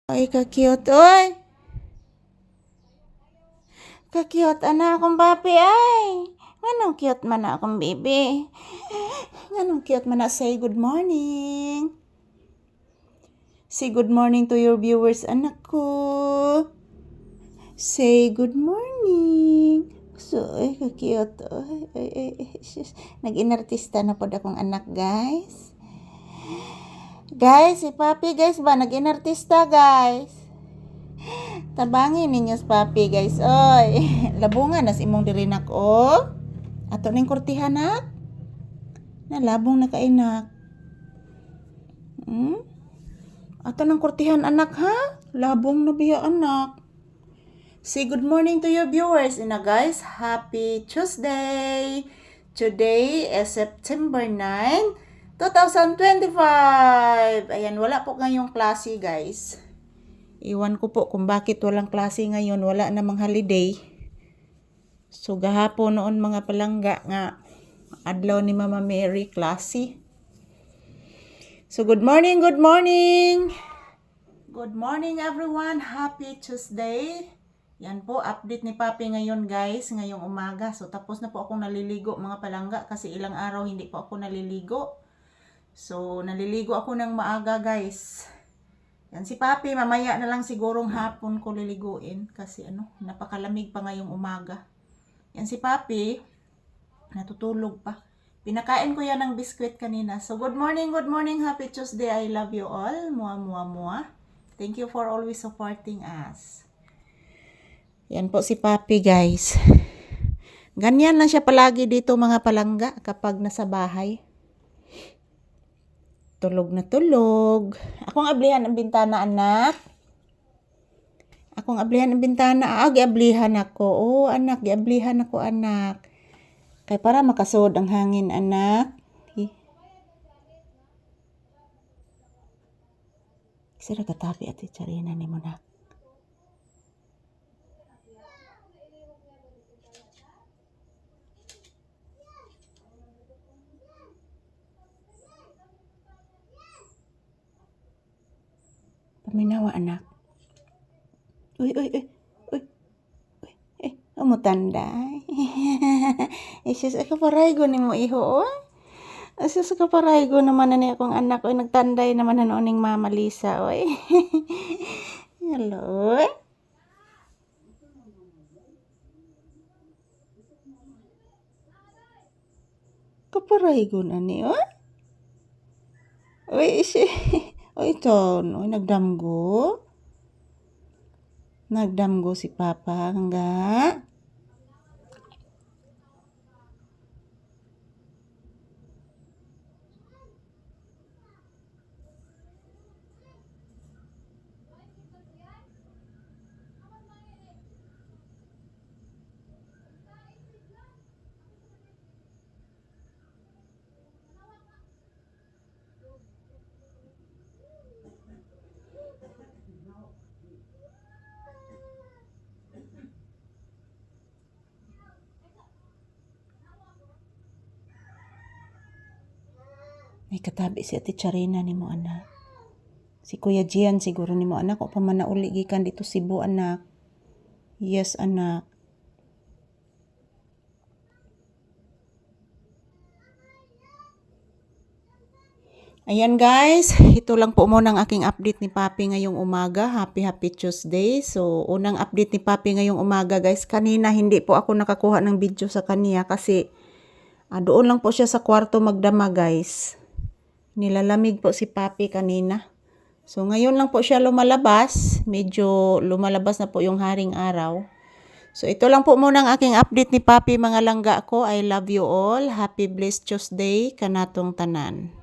Ay, ka-cute, oy. Ka-cute, anak akong papi, ay. Nganong cute man na akong baby. Nganong cute man na. Say good morning. Say good morning to your viewers, anak ko. Say good morning. So, ay, ka-cute. Nag-inartista na po akong anak, guys. Guys, si papi, guys ba? Nag-inartista, guys. Tabangin ninyo sa papi, guys. Oy, labungan nas imong diri nak o. Ato ning kurtihan nak. Nalabong na kainak. Ato nang kurtihan anak ha? Labong na biya anak. Say good morning to your viewers, guys. Happy Tuesday. Today is September 9, 2025. Ayan, wala po ngayong klase, guys. Iwan ko po kung bakit walang klase ngayon, wala namang holiday. So gahapon noon mga palangga nga adlaw ni Mama Mary klase. So good morning, good morning. Good morning everyone. Happy Tuesday. Yan po, update ni Papi ngayon guys, ngayong umaga. So tapos na po akong naliligo mga palangga kasi ilang araw hindi po ako naliligo. So naliligo ako ng maaga guys. Yan si Papi, mamaya na lang sigurong hapon ko liliguin kasi napakalamig pa ngayong umaga. Yan si Papi, natutulog pa. Pinakain ko yan ng biskwit kanina. So good morning, happy Tuesday. I love you all. Mua, mua, mua. Thank you for always supporting us. Yan po si Papi guys. Ganyan lang siya palagi dito mga palangga kapag nasa bahay. Tulog na tulog. Akong ablihan ang bintana, anak. Akong ablihan ang bintana. Giablihan ako. Oh, anak, giablihan ako, anak. Kaya para makasod ang hangin, anak. Sira katabi at itsarina ni mo, nak. Paminawa, anak. Uy. Umutanday. Isus, kaparaygo ni mo, iho, oy. Isus, kaparaygo naman na akong anak, oy. Nagtanday naman na noon Mama Lisa, oy. Hello, oy. Kaparaygo na ni, oy. Uy, oy, ito, oy, nagdamgo. Nagdamgo si Papa, hangga. May katabi si Ate Charina ni mo, anak. Si Kuya Gian siguro ni mo, anak. O pa man nauli gikan dito Cebu, anak. Yes, anak. Ayan guys, ito lang po muna ang aking update ni Papi ngayong umaga. Happy Tuesday. So, unang update ni Papi ngayong umaga guys. Kanina hindi po ako nakakuha ng video sa kanya kasi doon lang po siya sa kwarto magdama guys. Nilalamig po si Papi kanina. So, ngayon lang po siya lumalabas. Medyo lumalabas na po yung haring araw. So, ito lang po muna ang aking update ni Papi mga langga ko. I love you all. Happy blessed Tuesday kanatong tanan.